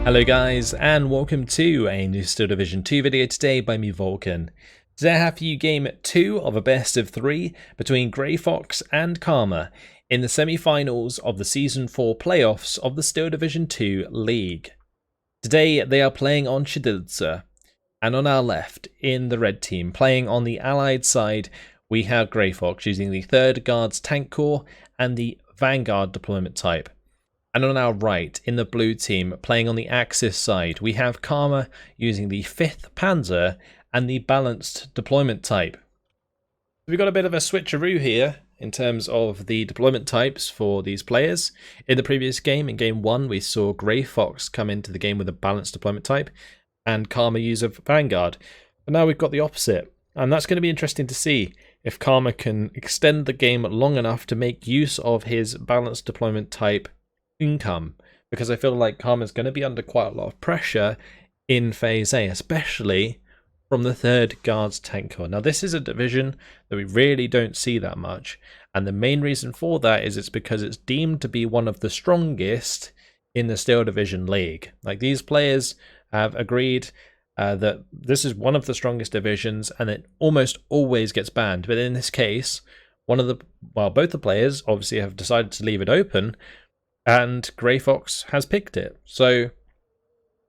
Hello guys, and welcome to a new Steel Division 2 video today by me, Vulcan. Today I have for you game 2 of a best of 3 between Grey Fox and Karma in the semi-finals of the Season 4 playoffs of the Steel Division 2 League. Today they are playing on Siedlce, and on our left, in the red team, playing on the allied side, we have Grey Fox using the 3rd Guards Tank Corps and the Vanguard deployment type. And on our right, in the blue team, playing on the Axis side, we have Karma using the 5th Panzer and the balanced deployment type. We've got a bit of a switcheroo here in terms of the deployment types for these players. In the previous game, in game 1, we saw Grey Fox come into the game with a balanced deployment type and Karma use a Vanguard. But now we've got the opposite, and that's going to be interesting to see if Karma can extend the game long enough to make use of his balanced deployment type income, because I feel like Karma's going to be under quite a lot of pressure in Phase A, especially from the 3rd Guards Tank Corps. Now this is a division that we really don't see that much, and the main reason for that is it's because it's deemed to be one of the strongest in the Steel Division League. Like, these players have agreed that this is one of the strongest divisions and it almost always gets banned, but in this case both the players obviously have decided to leave it open, and Grey Fox has picked it. So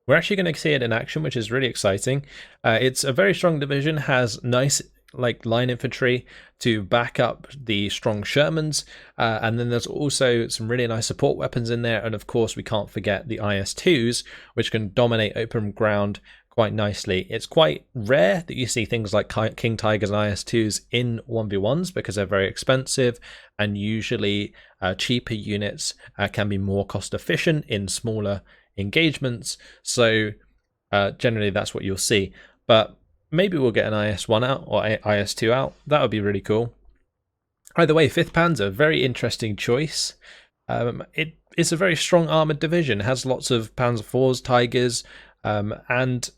we're actually going to see it in action, which is really exciting. It's a very strong division, has nice line infantry to back up the strong Shermans, and then there's also some really nice support weapons in there, and of course we can't forget the IS-2s, which can dominate open ground quite nicely. It's quite rare that you see things like King Tigers and IS-2s in 1v1s because they're very expensive, and usually cheaper units can be more cost efficient in smaller engagements. So generally that's what you'll see. But maybe we'll get an IS-1 out or IS-2 out. That would be really cool. Either way, 5th Panzer, very interesting choice. It's a very strong armoured division. It has lots of Panzer IVs, Tigers, and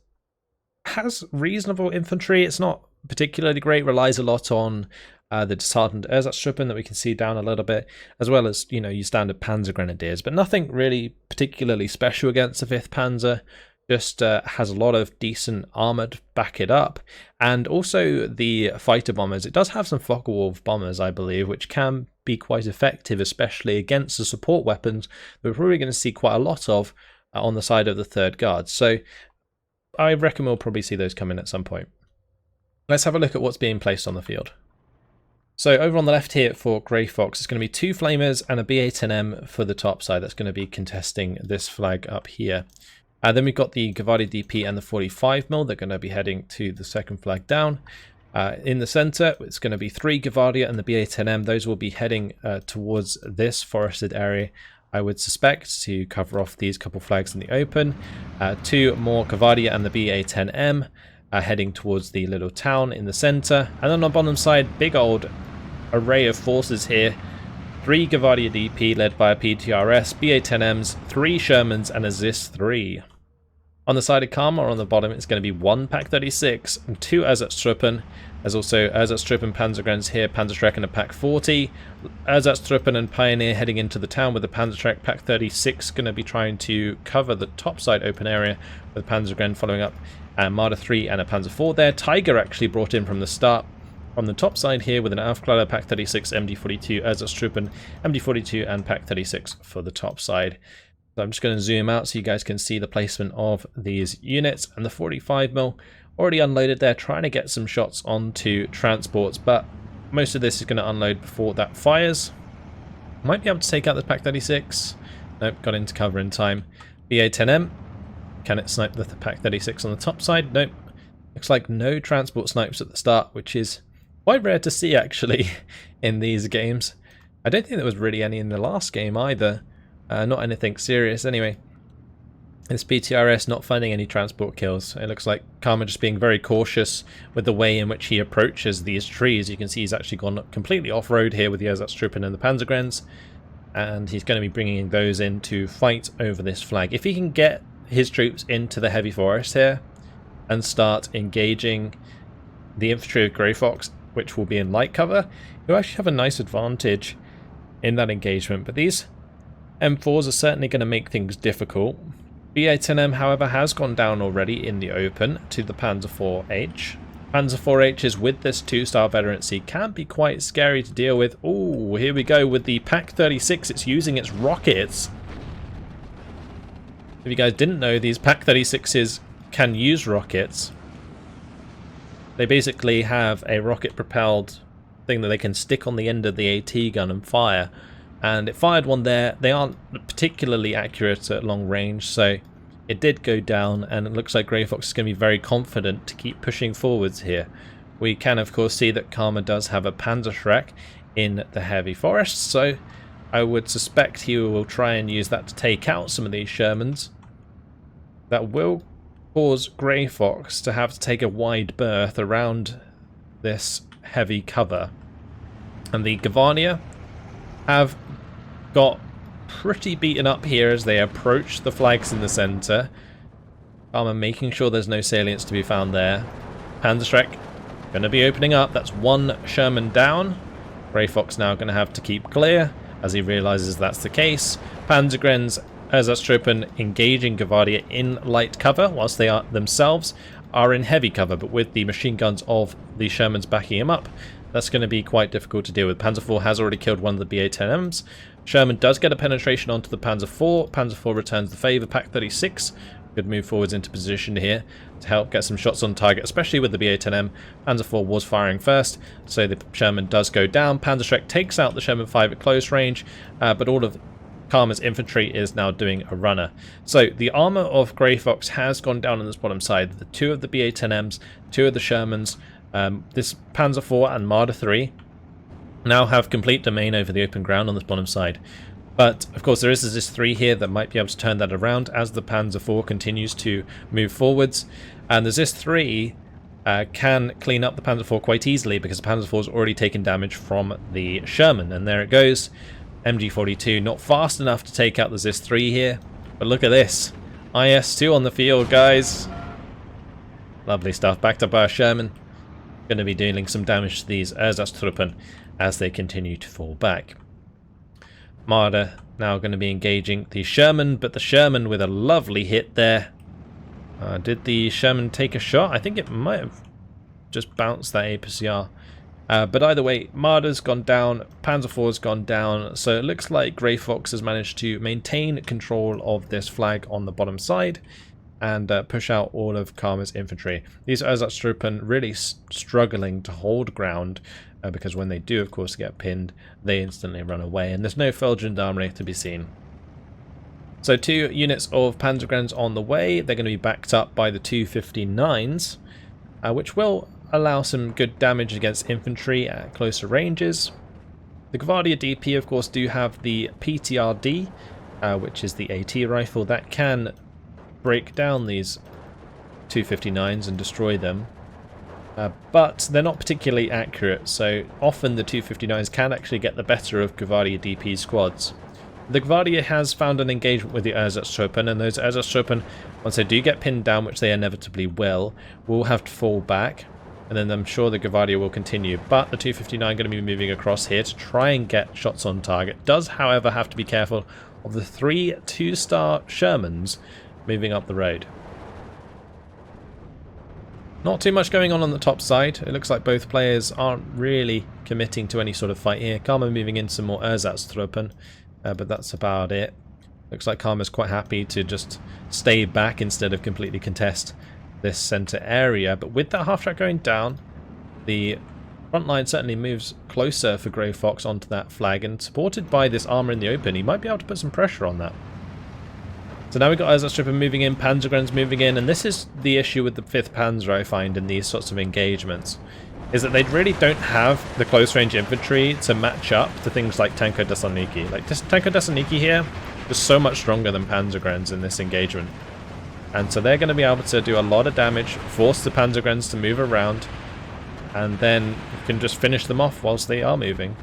has reasonable infantry. It's not particularly great, relies a lot on the disheartened Ersatztruppen that we can see down a little bit, as well as, you know, your standard Panzer Grenadiers, but nothing really particularly special against the 5th Panzer. Just has a lot of decent armour to back it up, and also the fighter bombers. It does have some Focke-Wulf bombers, I believe, which can be quite effective, especially against the support weapons that we're probably going to see quite a lot of on the side of the 3rd Guards. So I reckon we'll probably see those come in at some point. Let's have a look at what's being placed on the field. So over on the left here for Grey Fox, it's going to be 2 Flamers and a BA-10M for the top side. That's going to be contesting this flag up here. Then we've got the Gavardi DP and the 45mm. They're going to be heading to the second flag down. In the centre, it's going to be 3 Gavardia and the BA-10M. Those will be heading towards this forested area, I would suspect, to cover off these couple flags in the open. 2 more Gavardia and the BA-10M heading towards the little town in the centre. And then on the bottom side, big old array of forces here. 3 Gavardia DP led by a PTRS, BA-10Ms, 3 Shermans and a ZIS-3. On the side of Karma, on the bottom, it's going to be 1 Pak-36 and 2 Ersatztruppen. There's also Ersatztruppen Panzergrenz here, Panzerschreck and a Pak-40. Ersatztruppen and Pioneer heading into the town with the Panzerschreck. Pak-36 going to be trying to cover the topside open area with Panzergrenz following up. And Marder 3 and a Panzer 4 there. Tiger actually brought in from the start on the top side here with an Aufklärer, Pak-36, MD-42, Ersatztruppen, MD-42 and Pak-36 for the top side. So I'm just going to zoom out so you guys can see the placement of these units, and the 45mm already unloaded there, trying to get some shots onto transports, but most of this is going to unload before that fires. Might be able to take out the Pak-36. Nope, got into cover in time. BA-10M, can it snipe the Pak-36 on the top side? Nope. Looks like no transport snipes at the start, which is quite rare to see actually in these games. I don't think there was really any in the last game either. Not anything serious anyway. This PTRS not finding any transport kills. It looks like Karma just being very cautious with the way in which he approaches these trees. You can see he's actually gone completely off-road here with the Ersatztruppen and the Panzergrenz, and he's going to be bringing those in to fight over this flag. If he can get his troops into the heavy forest here and start engaging the infantry of Grey Fox, which will be in light cover, he'll actually have a nice advantage in that engagement. But these M4s are certainly going to make things difficult. B8NM, however, has gone down already in the open to the Panzer IV-H. Panzer IV-H's with this 2-star veterancy can be quite scary to deal with. Oh, here we go with the Pak-36. It's using its rockets. If you guys didn't know, these Pak-36s can use rockets. They basically have a rocket-propelled thing that they can stick on the end of the AT gun and fire. And it fired one there. They aren't particularly accurate at long range, so it did go down, and it looks like Grey Fox is going to be very confident to keep pushing forwards here. We can, of course, see that Karma does have a Panzerschreck in the heavy forest, so I would suspect he will try and use that to take out some of these Shermans. That will cause Grey Fox to have to take a wide berth around this heavy cover. And the Gavarnia have got pretty beaten up here as they approach the flags in the centre. Karma making sure there's no salients to be found there. Panzerschreck going to be opening up. That's one Sherman down. Grey Fox now going to have to keep clear as he realises that's the case. Panzergrens Ersatztruppen engaging Gavardia in light cover whilst they are themselves are in heavy cover, but with the machine guns of the Shermans backing him up, that's going to be quite difficult to deal with. Panzer IV has already killed one of the BA-10Ms. Sherman does get a penetration onto the Panzer IV. Panzer IV returns the favour. Pak-36 could move forwards into position here to help get some shots on target, especially with the BA-10M. Panzer IV was firing first, so the Sherman does go down. Panzerschreck takes out the Sherman 5 at close range, but all of Karma's infantry is now doing a runner. So the armour of Grey Fox has gone down on this bottom side. The 2 of the BA-10Ms, 2 of the Shermans, this Panzer IV and Marder 3 now have complete domain over the open ground on this bottom side. But of course there is this 3 here that might be able to turn that around as the Panzer IV continues to move forwards. And the this 3 can clean up the Panzer IV quite easily because the Panzer IV has already taken damage from the Sherman. And there it goes. MG42 not fast enough to take out the Zis 3 here, but look at this, IS-2 on the field, guys. Lovely stuff, backed up by our Sherman. Going to be dealing some damage to these Ersatztruppen as they continue to fall back. Marder now going to be engaging the Sherman, but the Sherman with a lovely hit there. Did the Sherman take a shot? I think it might have just bounced that APCR. But either way, Marder's gone down, Panzer IV's gone down, so it looks like Grey Fox has managed to maintain control of this flag on the bottom side and push out all of Karma's infantry. These Ersatztruppen really struggling to hold ground because when they do, of course, get pinned, they instantly run away, and there's no Feldgendarmerie to be seen. So 2 units of Panzergrens on the way. They're going to be backed up by the 259s, which will allow some good damage against infantry at closer ranges. The Gavardia DP, of course, do have the PTRD, which is the AT rifle that can break down these 259s and destroy them. But they're not particularly accurate, so often the 259s can actually get the better of Gavardia DP squads. The Gavardia has found an engagement with the Ersatztruppen, and those Ersatztruppen, once they do get pinned down, which they inevitably will have to fall back. And then I'm sure the Gavardia will continue. But the 259 going to be moving across here to try and get shots on target. Does, however, have to be careful of the 3 2-star Shermans moving up the road. Not too much going on the top side. It looks like both players aren't really committing to any sort of fight here. Karma moving in some more Ersatztruppen, but that's about it. Looks like Karma's quite happy to just stay back instead of completely contest this center area, but with that half track going down, the front line certainly moves closer for Grey Fox onto that flag, and supported by this armor in the open, he might be able to put some pressure on that. So now we've got Ersatztruppen moving in, Panzergrens moving in, and this is the issue with the 5th Panzer I find in these sorts of engagements, is that they really don't have the close range infantry to match up to things like Tanko Thessaloniki. Like this Tanko Thessaloniki here is so much stronger than Panzergrens in this engagement. And so they're going to be able to do a lot of damage, force the Panzergrens to move around, and then you can just finish them off whilst they are moving.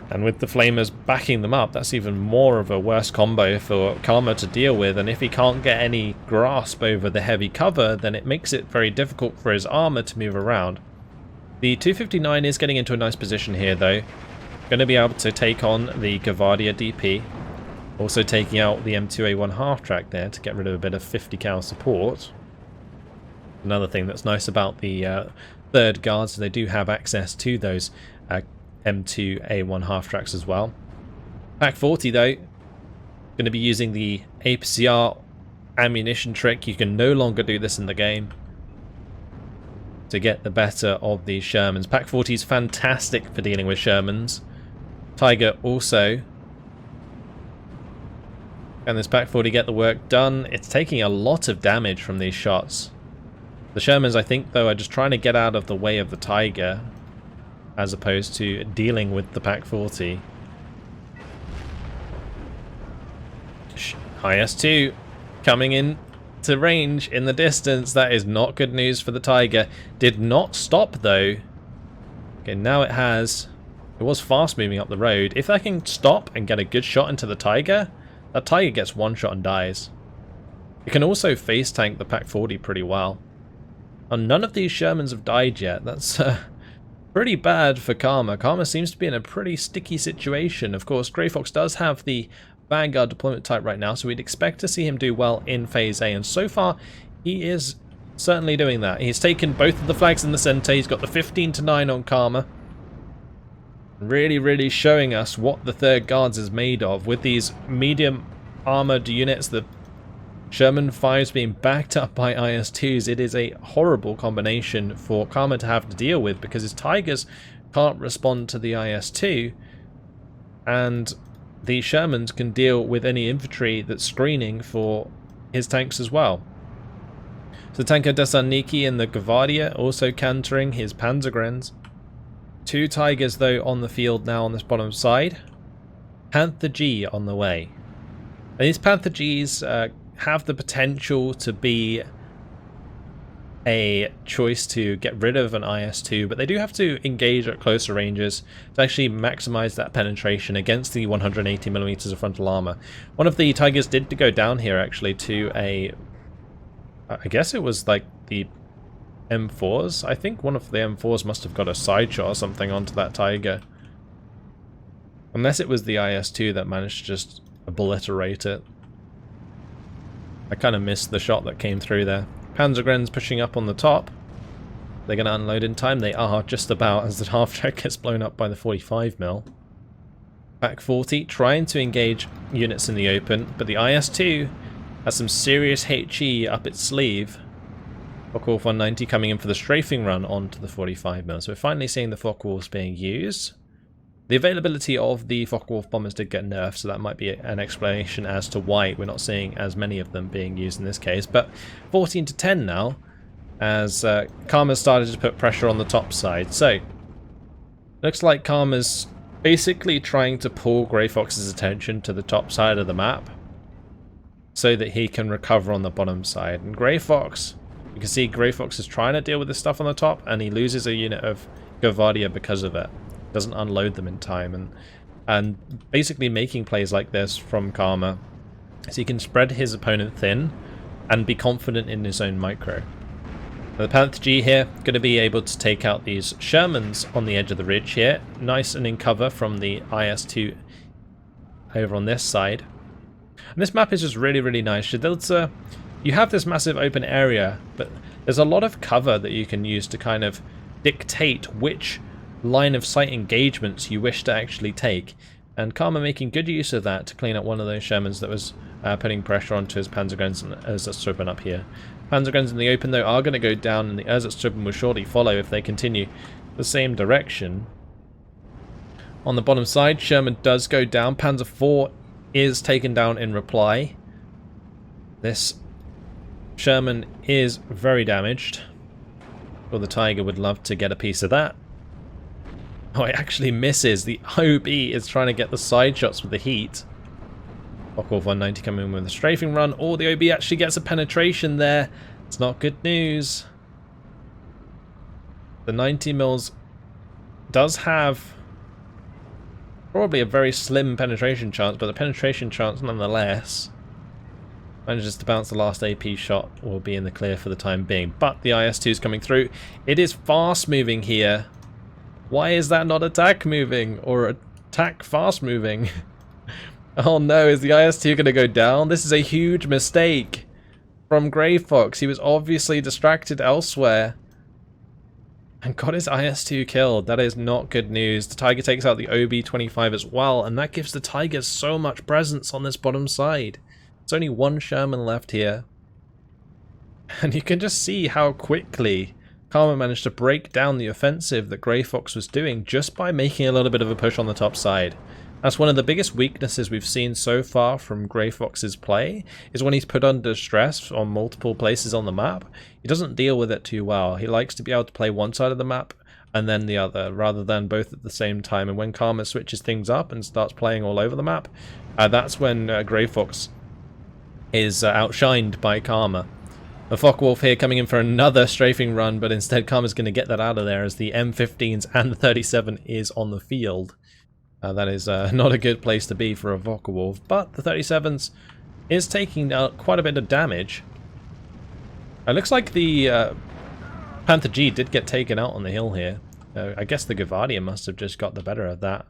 And with the Flamers backing them up, that's even more of a worse combo for Karma to deal with, and if he can't get any grasp over the heavy cover, then it makes it very difficult for his armor to move around. The 259 is getting into a nice position here though, going to be able to take on the Gavardia DP. Also taking out the M2A1 half-track there to get rid of a bit of 50 cal support. Another thing that's nice about the third guards is they do have access to those M2A1 half-tracks as well. Pack 40 though, going to be using the APCR ammunition trick. You can no longer do this in the game to get the better of these Shermans. Pack 40 is fantastic for dealing with Shermans. Tiger also. Can this Pack 40 get the work done? It's taking a lot of damage from these shots. The Shermans, I think, though, are just trying to get out of the way of the Tiger as opposed to dealing with the Pack 40. IS-2 coming in to range in the distance. That is not good news for the Tiger. Did not stop, though. Okay, now it has. It was fast moving up the road. If I can stop and get a good shot into the Tiger, that Tiger gets one shot and dies. It can also face tank the Pack 40 pretty well. And none of these Shermans have died yet. That's pretty bad for Karma. Karma seems to be in a pretty sticky situation. Of course, Grey Fox does have the Vanguard deployment type right now, so we'd expect to see him do well in Phase A. And so far, he is certainly doing that. He's taken both of the flags in the center. He's got the 15-9 on Karma. Really, really showing us what the third guards is made of. With these medium armored units, the Sherman 5s being backed up by IS-2s, it is a horrible combination for Karma to have to deal with because his Tigers can't respond to the IS-2, and the Shermans can deal with any infantry that's screening for his tanks as well. So Tanker Desaniki and the Gvardia also cantering his Panzergrens. Two Tigers though on the field now on this bottom side. Panther G on the way. And these Panther Gs have the potential to be a choice to get rid of an IS-2, but they do have to engage at closer ranges to actually maximize that penetration against the 180mm of frontal armor. One of the Tigers did go down here actually to a, I guess it was like the M4s. I think one of the M4s must have got a side shot or something onto that Tiger. Unless it was the IS-2 that managed to just obliterate it. I kind of missed the shot that came through there. Panzergrens pushing up on the top. They're going to unload in time. They are just about, as the half-track gets blown up by the 45mm. Pack 40 trying to engage units in the open, but the IS-2 has some serious HE up its sleeve. Focke-Wulf 190 coming in for the strafing run onto the 45mm. So we're finally seeing the Focke-Wulfs being used. The availability of the Focke-Wulf bombers did get nerfed, so that might be an explanation as to why we're not seeing as many of them being used in this case. But 14-10 now, as Karma's started to put pressure on the top side. So, looks like Karma's basically trying to pull Grey Fox's attention to the top side of the map so that he can recover on the bottom side. And Grey Fox, you can see Grey Fox is trying to deal with this stuff on the top, and he loses a unit of Gvardia because of it. Doesn't unload them in time, and basically making plays like this from Karma so he can spread his opponent thin and be confident in his own micro. Now, the Panther G here going to be able to take out these Shermans on the edge of the ridge here, nice and in cover from the IS-2 over on this side. And this map is just really, really nice. Siedlce, you have this massive open area, but there's a lot of cover that you can use to kind of dictate which line of sight engagements you wish to actually take, and Karma making good use of that to clean up one of those Shermans that was putting pressure onto his Panzergrens and Ersatztruppen up here. Panzergrens in the open though are going to go down, and the Ersatztruppen will surely follow if they continue the same direction. On the bottom side, Sherman does go down. Panzer IV is taken down in reply. This Sherman is very damaged. Well, the Tiger would love to get a piece of that. Oh, it actually misses. The OB is trying to get the side shots with the heat. Focke-Wulf 190 coming in with a strafing run. Oh, the OB actually gets a penetration there. It's not good news. The 90mm does have probably a very slim penetration chance, but the penetration chance nonetheless manages to bounce the last AP shot, will be in the clear for the time being. But the IS-2 is coming through. It is fast moving here. Why is that not attack moving or attack fast moving? Oh no, is the IS-2 going to go down? This is a huge mistake from Grey Fox. He was obviously distracted elsewhere and got his IS-2 killed. That is not good news. The Tiger takes out the OB-25 as well, and that gives the Tigers so much presence on this bottom side. There's only one Sherman left here. And you can just see how quickly Karma managed to break down the offensive that Grey Fox was doing just by making a little bit of a push on the top side. That's one of the biggest weaknesses we've seen so far from Grey Fox's play, is when he's put under stress on multiple places on the map, he doesn't deal with it too well. He likes to be able to play one side of the map and then the other, rather than both at the same time. And when Karma switches things up and starts playing all over the map, that's when Grey Fox is outshined by Karma. The Focke-Wulf here coming in for another strafing run, but instead Karma's going to get that out of there as the M15s and the 37 is on the field. That is not a good place to be for a Focke-Wulf, but the 37s is taking out quite a bit of damage. It looks like the Panther G did get taken out on the hill here. I guess the Gavardia must have just got the better of that.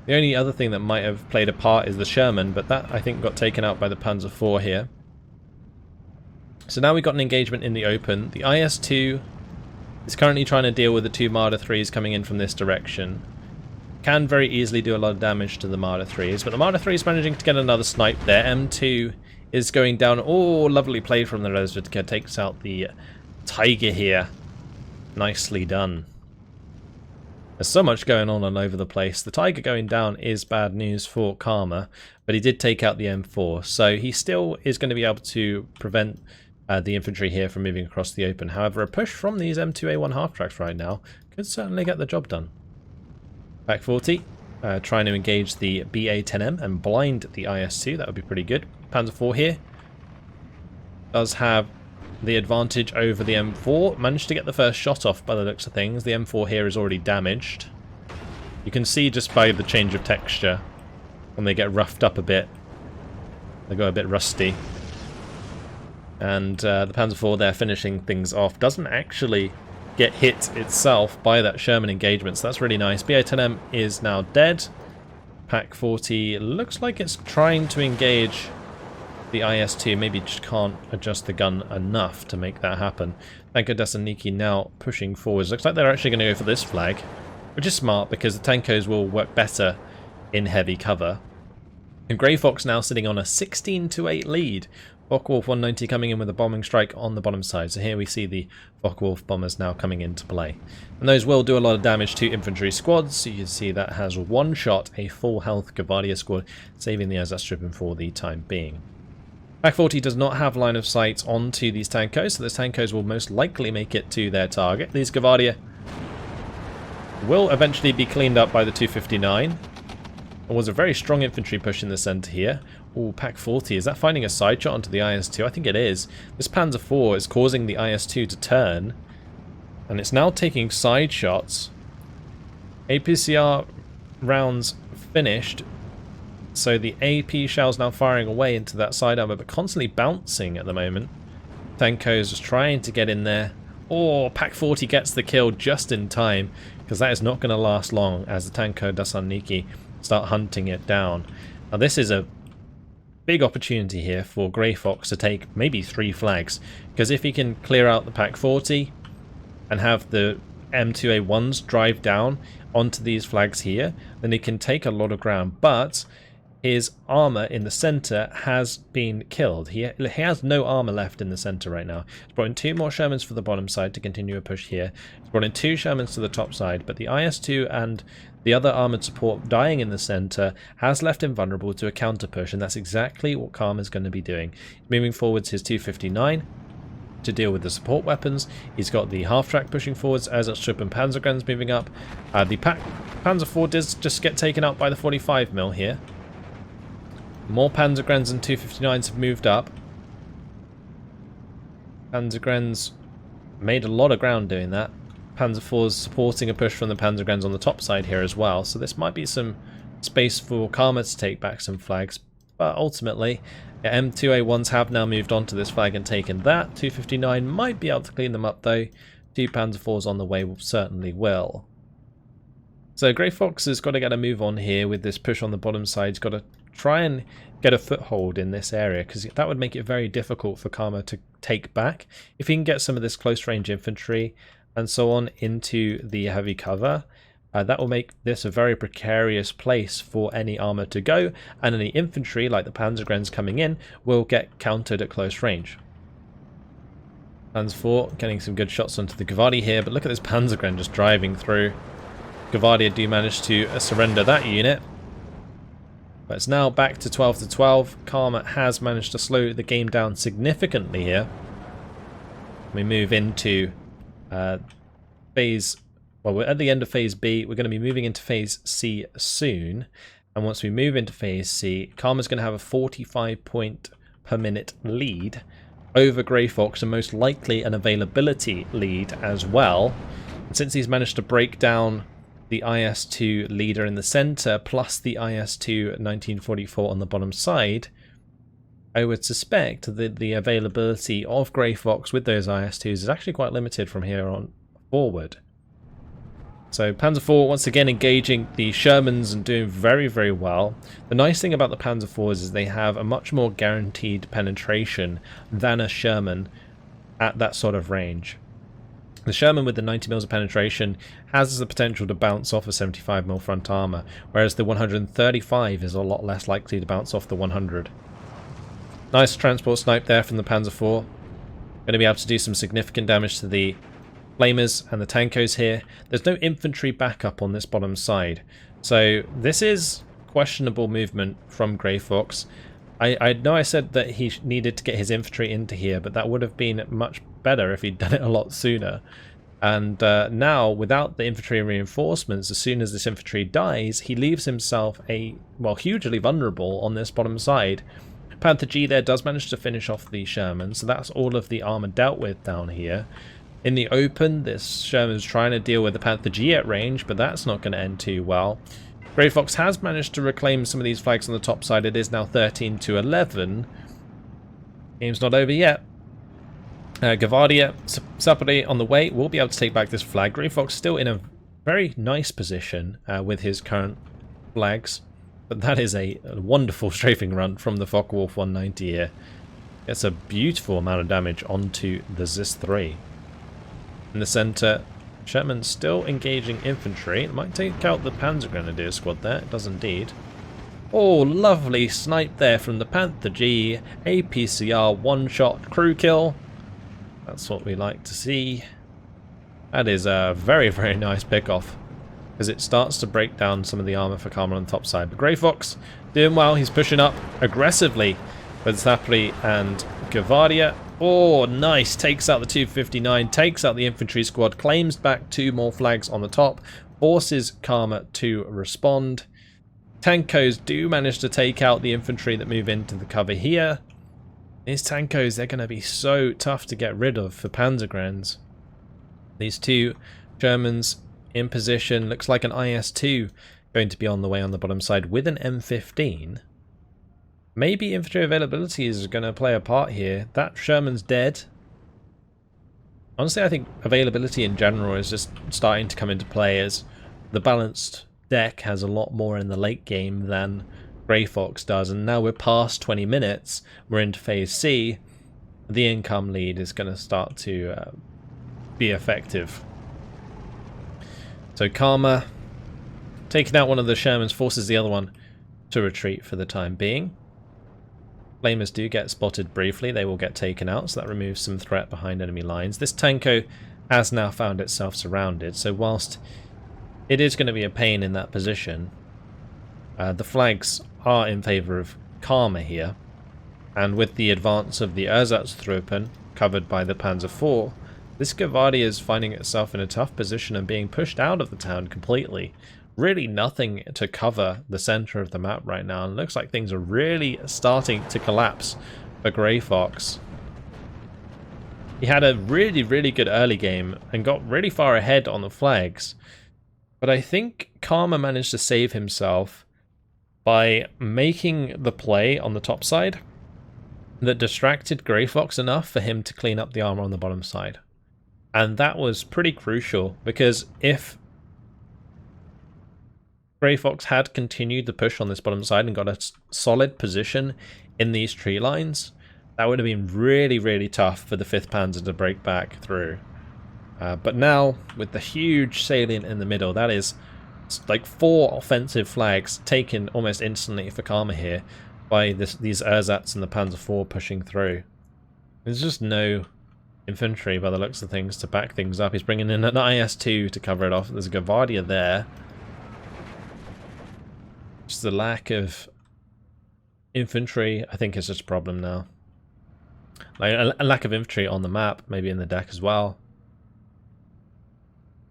The only other thing that might have played a part is the Sherman, but that I think got taken out by the Panzer IV here. So now we've got an engagement in the open. The IS-2 is currently trying to deal with the two Marder 3s coming in from this direction. Can very easily do a lot of damage to the Marder 3s, but the Marder 3 is managing to get another snipe there. M2 is going down. Oh, lovely play from the Resvidka. Takes out the Tiger here. Nicely done. There's so much going on all over the place. The Tiger going down is bad news for Karma, but he did take out the M4, so he still is going to be able to prevent the infantry here from moving across the open. However, a push from these M2A1 half-tracks right now could certainly get the job done. Back 40, trying to engage the BA-10M and blind the IS-2. That would be pretty good. Panzer IV here does have the advantage over the M4. Managed to get the first shot off by the looks of things. The M4 here is already damaged. You can see just by the change of texture when they get roughed up a bit. They go a bit rusty. And the Panzer IV there finishing things off. Doesn't actually get hit itself by that Sherman engagement, so that's really nice. BA-10M is now dead. Pack 40 looks like it's trying to engage the IS-2, maybe just can't adjust the gun enough to make that happen. Tanko Desaniki now pushing forwards. Looks like they're actually going to go for this flag, which is smart because the Tankos will work better in heavy cover. And Grey Fox now sitting on a 16-8 lead. Focke-Wulf 190 coming in with a bombing strike on the bottom side. So here we see the Focke-Wulf bombers now coming into play. And those will do a lot of damage to infantry squads. So you can see that has one shot a full health Gavardia squad, saving the Azaz for the time being. Pack 40 does not have line of sight onto these Tankos, so those Tankos will most likely make it to their target. These Gavardia will eventually be cleaned up by the 259. It was a very strong infantry push in the centre here. Oh, Pack 40, is that finding a side shot onto the IS-2? I think it is. This Panzer IV is causing the IS-2 to turn, and it's now taking side shots. APCR rounds finished, so the AP shells now firing away into that side armor, but constantly bouncing at the moment. Tankos is trying to get in there. Oh, Pack 40 gets the kill just in time, because that is not going to last long as the Tanko Dasaniki start hunting it down. Now this is a big opportunity here for Grey Fox to take maybe 3 flags, because if he can clear out the Pack 40 and have the M2A1s drive down onto these flags here, then he can take a lot of ground, but his armor in the center has been killed. He has no armor left in the center right now. He's brought in 2 more Shermans for the bottom side to continue a push here. He's brought in 2 Shermans to the top side, but the IS-2 and the other armored support dying in the center has left him vulnerable to a counter push, and that's exactly what Karma is going to be doing. Moving forwards his 259 to deal with the support weapons. He's got the half-track pushing forwards, Ersatztrupp and Panzergrens moving up. The Panzer IV does just get taken out by the 45mm here. More Panzergrens and 259s have moved up. Panzergrens made a lot of ground doing that. Panzer IV's supporting a push from the Panzergrens on the top side here as well, so this might be some space for Karma to take back some flags, but ultimately M2A1s have now moved on to this flag and taken that. 259 might be able to clean them up though. 2 Panzer IVs on the way certainly will. So Grey Fox has got to get a move on here with this push on the bottom side. He's got to try and get a foothold in this area, because that would make it very difficult for Karma to take back. If he can get some of this close range infantry and so on into the heavy cover, that will make this a very precarious place for any armor to go, and any infantry like the Panzergrens coming in will get countered at close range. Panzer 4 getting some good shots onto the Gavardi here, but look at this Panzergren just driving through. Gavardi do manage to surrender that unit. But it's now back to 12 to 12. Karma has managed to slow the game down significantly here. We move into phase... Well, we're at the end of phase B. We're going to be moving into phase C soon. And once we move into phase C, Karma's going to have a 45 point per minute lead over Grey Fox, and most likely an availability lead as well. And since he's managed to break down the IS-2 leader in the center, plus the IS-2 1944 on the bottom side, I would suspect that the availability of Grey Fox with those IS-2s is actually quite limited from here on forward. So Panzer IV once again engaging the Shermans and doing very, very well. The nice thing about the Panzer IVs is they have a much more guaranteed penetration than a Sherman at that sort of range. The Sherman with the 90 mils of penetration has the potential to bounce off a 75 mil front armor, whereas the 135 is a lot less likely to bounce off the 100. Nice transport snipe there from the Panzer IV. Going to be able to do some significant damage to the Flamers and the Tankos here. There's no infantry backup on this bottom side, so this is questionable movement from Grey Fox. I know I said that he needed to get his infantry into here, but that would have been much better if he'd done it a lot sooner. And now, without the infantry reinforcements, as soon as this infantry dies, he leaves himself hugely vulnerable on this bottom side. Panther G there does manage to finish off the Sherman, so that's all of the armor dealt with down here. In the open, this Sherman's trying to deal with the Panther G at range, but that's not going to end too well. Grey Fox has managed to reclaim some of these flags on the top side. It is now 13 to 11. Game's not over yet. Gavardia, Sapari on the way, will be able to take back this flag. Grey Fox still in a very nice position with his current flags, but that is a wonderful strafing run from the Focke-Wulf 190 here. It's a beautiful amount of damage onto the Zis-3. In the center, Sherman still engaging infantry. It might take out the Panzer Grenadier squad there. It does indeed. Oh, lovely snipe there from the Panther G. APCR one-shot crew kill. That's what we like to see. That is a very, very nice pick-off, because it starts to break down some of the armor for Karma on the top side. But Grey Fox doing well. He's pushing up aggressively with Sapri and Gavardia. Oh, nice. Takes out the 259, takes out the infantry squad, claims back 2 more flags on the top, forces Karma to respond. Tankos do manage to take out the infantry that move into the cover here. These Tankos, they're going to be so tough to get rid of for Panzergrens. These 2 Germans in position. Looks like an IS-2 going to be on the way on the bottom side with an M15. Maybe infantry availability is going to play a part here. That Sherman's dead. Honestly, I think availability in general is just starting to come into play, as the balanced deck has a lot more in the late game than Grey Fox does. And now we're past 20 minutes. We're into phase C. The income lead is going to start to be effective. So Karma taking out one of the Shermans, forces the other one to retreat for the time being. Flamers do get spotted briefly. They will get taken out, so that removes some threat behind enemy lines. This Tanko has now found itself surrounded, so whilst it is going to be a pain in that position, the flags are in favour of Karma here. And with the advance of the Ersatztruppen covered by the Panzer IV, this Gavardi is finding itself in a tough position and being pushed out of the town completely. Really nothing to cover the center of the map right now, and it looks like things are really starting to collapse for Grey Fox. He had a really, really good early game and got really far ahead on the flags, but I think Karma managed to save himself by making the play on the top side that distracted Grey Fox enough for him to clean up the armor on the bottom side. And that was pretty crucial, because if Grey Fox had continued the push on this bottom side and got a solid position in these tree lines, that would have been really, really tough for the 5th Panzer to break back through. But now, with the huge salient in the middle, that is like 4 offensive flags taken almost instantly for Karma here by these ersatz and the Panzer IV pushing through. There's just no infantry by the looks of things to back things up. He's bringing in an IS-2 to cover it off. There's a Gavardia there. Just the lack of infantry, I think, is just a problem now. Like a lack of infantry on the map, maybe in the deck as well.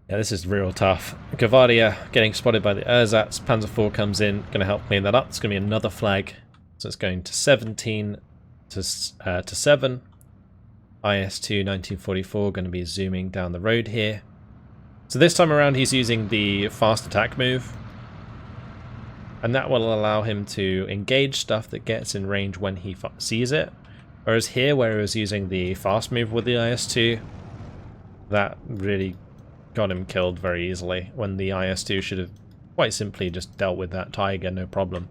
Yeah, this is real tough. Gavardia getting spotted by the ersatz. Panzer IV comes in, going to help clean that up. It's going to be another flag. So it's going to 17 to 7. IS-2 1944 going to be zooming down the road here. So this time around he's using the fast attack move. And that will allow him to engage stuff that gets in range when he sees it. Whereas here, where he was using the fast move with the IS-2, that really got him killed very easily, when the IS-2 should have quite simply just dealt with that Tiger, no problem.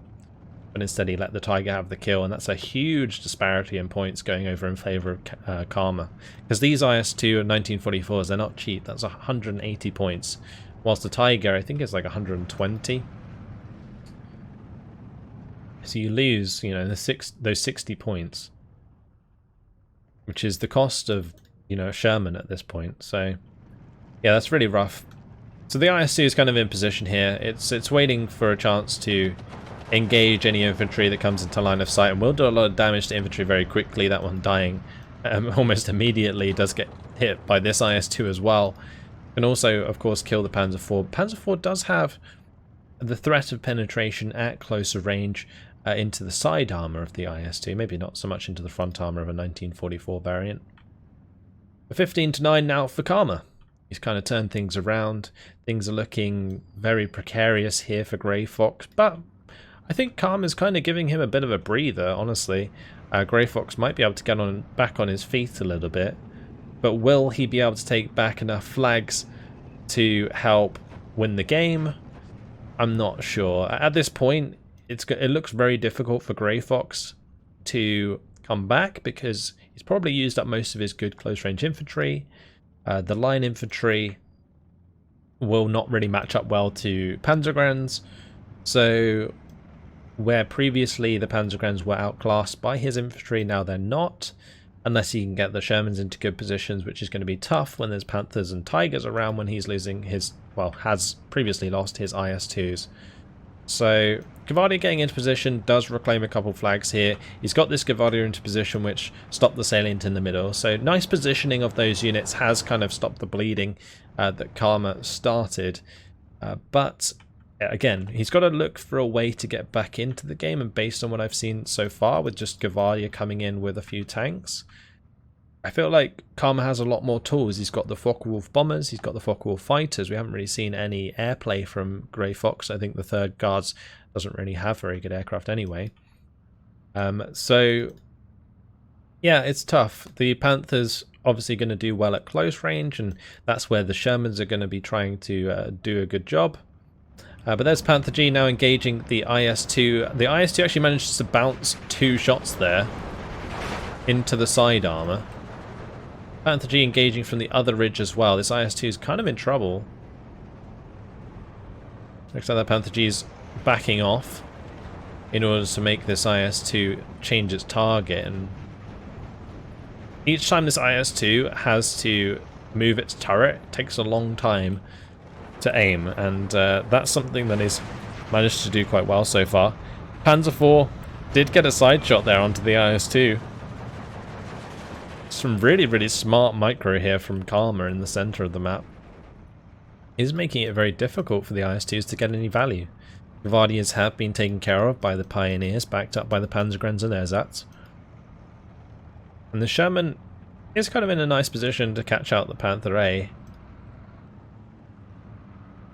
But instead he let the Tiger have the kill, and that's a huge disparity in points going over in favour of Karma. Because these IS-2 and 1944s, they're not cheap, that's 180 points. Whilst the Tiger, I think, is like 120. So you lose, you know, those 60 points. Which is the cost of, you know, a Sherman at this point. So, yeah, that's really rough. So the IS-2 is kind of in position here. It's waiting for a chance to engage any infantry that comes into line of sight, and will do a lot of damage to infantry very quickly. That one dying almost immediately. Does get hit by this IS-2 as well. And also, of course, kill the Panzer IV. Panzer IV does have the threat of penetration at closer range into the side armor of the IS-2, maybe not so much into the front armor of a 1944 variant. 15 to 9 now for Karma. He's kind of turned things around. Things are looking very precarious here for Grey Fox, but I think Karma's kind of giving him a bit of a breather, honestly. Grey Fox might be able to get back on his feet a little bit, but will he be able to take back enough flags to help win the game? I'm not sure. At this point, it looks very difficult for Grey Fox to come back because he's probably used up most of his good close-range infantry. The line infantry will not really match up well to Panzergrenz. So where previously the Panzergrenz were outclassed by his infantry, now they're not. Unless he can get the Shermans into good positions, which is going to be tough when there's Panthers and Tigers around when he's losing his, well, has previously lost his IS-2s. So Gavardia getting into position does reclaim a couple flags here. He's got this Gavardia into position which stopped the salient in the middle. So nice positioning of those units has kind of stopped the bleeding that Karma started. But again, he's got to look for a way to get back into the game, and based on what I've seen so far with just Gavardia coming in with a few tanks, I feel like Karma has a lot more tools. He's got the Focke-Wulf bombers, he's got the Focke-Wulf fighters. We haven't really seen any airplay from Grey Fox. I think the 3rd Guards doesn't really have very good aircraft anyway. So yeah, it's tough. The Panthers obviously going to do well at close range, and that's where the Shermans are going to be trying to do a good job. But there's Panther G now engaging the IS-2. The IS-2 actually manages to bounce 2 shots there into the side armor. Panther G engaging from the other ridge as well. This IS-2 is kind of in trouble. Looks like that Panther G is backing off in order to make this IS-2 change its target. And each time this IS-2 has to move its turret, it takes a long time to aim, and that's something that he's managed to do quite well so far. Panzer IV did get a side shot there onto the IS-2. Some really, really smart micro here from Karma in the center of the map. He's making it very difficult for the IS-2s to get any value. Gavardias have been taken care of by the Pioneers, backed up by the Panzergrenz and ersatz. And the Sherman is kind of in a nice position to catch out the Panther A.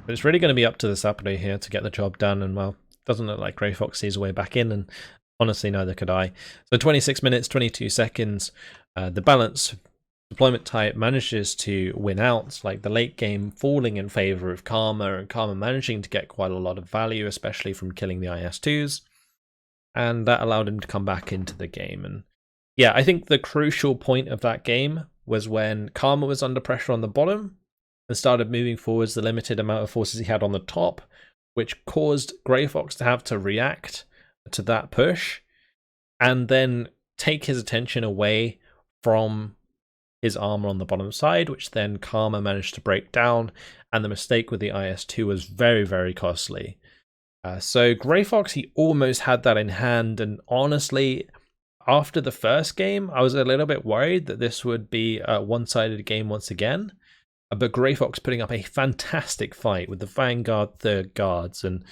But it's really going to be up to the Sapere here to get the job done, and well, doesn't look like Grey Fox sees a way back in, and honestly neither could I. So 26 minutes, 22 seconds, the balance deployment type manages to win out, like the late game falling in favor of Karma, and Karma managing to get quite a lot of value, especially from killing the IS-2s, and that allowed him to come back into the game. And yeah, I think the crucial point of that game was when Karma was under pressure on the bottom and started moving forwards the limited amount of forces he had on the top, which caused Grey Fox to have to react to that push and then take his attention away from his armor on the bottom side, which then Karma managed to break down, and the mistake with the IS-2 was very, very costly. So Grey Fox, he almost had that in hand, and honestly, after the first game, I was a little bit worried that this would be a one-sided game once again, but Grey Fox putting up a fantastic fight with the Vanguard third guards, and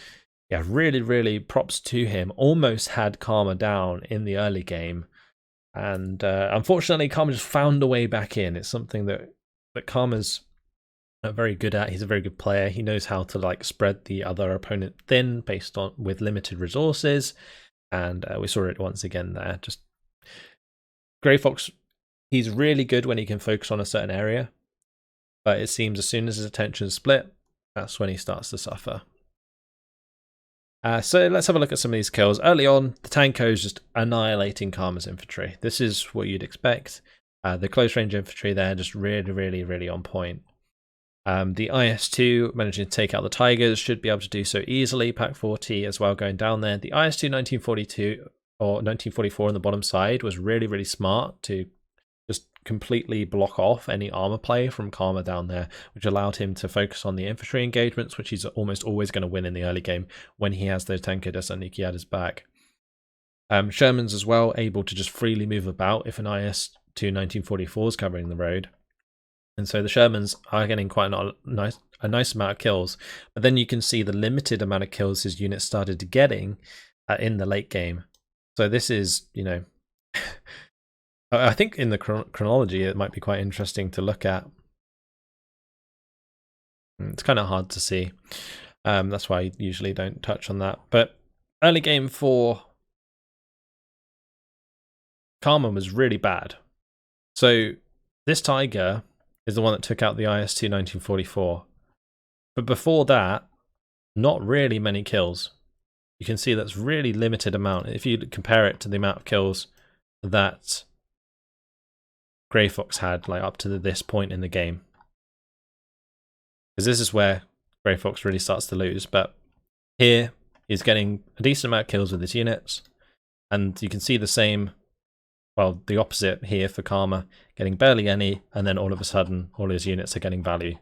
yeah, really, really props to him. Almost had Karma down in the early game. And unfortunately, Karma just found a way back in. It's something that Karma's very good at. He's a very good player. He knows how to like spread the other opponent thin based on with limited resources, and we saw it once again there. Just Grey Fox, he's really good when he can focus on a certain area, but it seems as soon as his attention is split, that's when he starts to suffer. So let's have a look at some of these kills. Early on, the Tanko is just annihilating Karma's infantry. This is what you'd expect. The close range infantry there just really, really, really on point. The IS-2 managing to take out the Tigers, should be able to do so easily. Pack 40 as well going down there. The IS-2 1942 or 1944 on the bottom side was really, really smart to just completely block off any armor play from Karma down there, which allowed him to focus on the infantry engagements, which he's almost always going to win in the early game when he has those Tanko Desaniki at his back. Sherman's as well able to just freely move about if an IS-2 1944 is covering the road. And so the Shermans are getting quite a nice amount of kills, but then you can see the limited amount of kills his unit started getting in the late game. So this is, you know, I think in the chronology it might be quite interesting to look at. It's kind of hard to see. That's why I usually don't touch on that. But early game for Karma was really bad. So this Tiger is the one that took out the IS-2 1944. But before that, not really many kills. You can see that's really limited amount. If you compare it to the amount of kills that Grey Fox had like up to this point in the game, because this is where Grey Fox really starts to lose. But here he's getting a decent amount of kills with his units, and you can see the same, well, the opposite here for Karma, getting barely any, and then all of a sudden all his units are getting value. You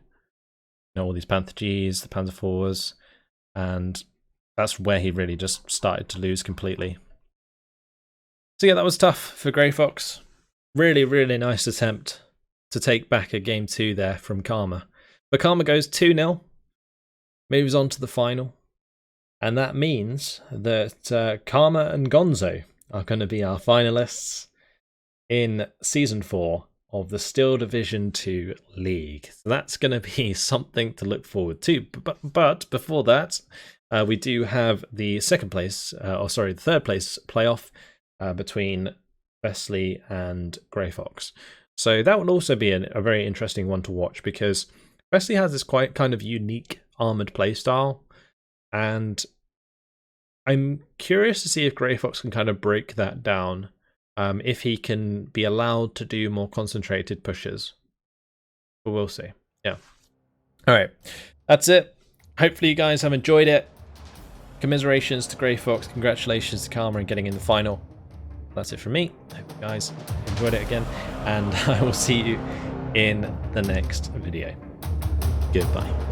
know, all these Panther Gs, the Panzer IVs, and that's where he really just started to lose completely. So yeah, that was tough for Grey Fox. Really, really nice attempt to take back a game 2 there from Karma. But Karma goes 2-0, moves on to the final. And that means that Karma and Gonzo are going to be our finalists in Season 4 of the Steel Division 2 League. So that's going to be something to look forward to. But before that, we do have the third place playoff between Wesley and Grey Fox. So that will also be a very interesting one to watch, because Wesley has this quite kind of unique armored playstyle, and I'm curious to see if Grey Fox can kind of break that down, if he can be allowed to do more concentrated pushes. But we'll see. Yeah. All right, that's it. Hopefully you guys have enjoyed it. Commiserations to Grey Fox. Congratulations to Karma on getting in the final. That's it from me. Hope you guys enjoyed it again, and I will see you in the next video. Goodbye.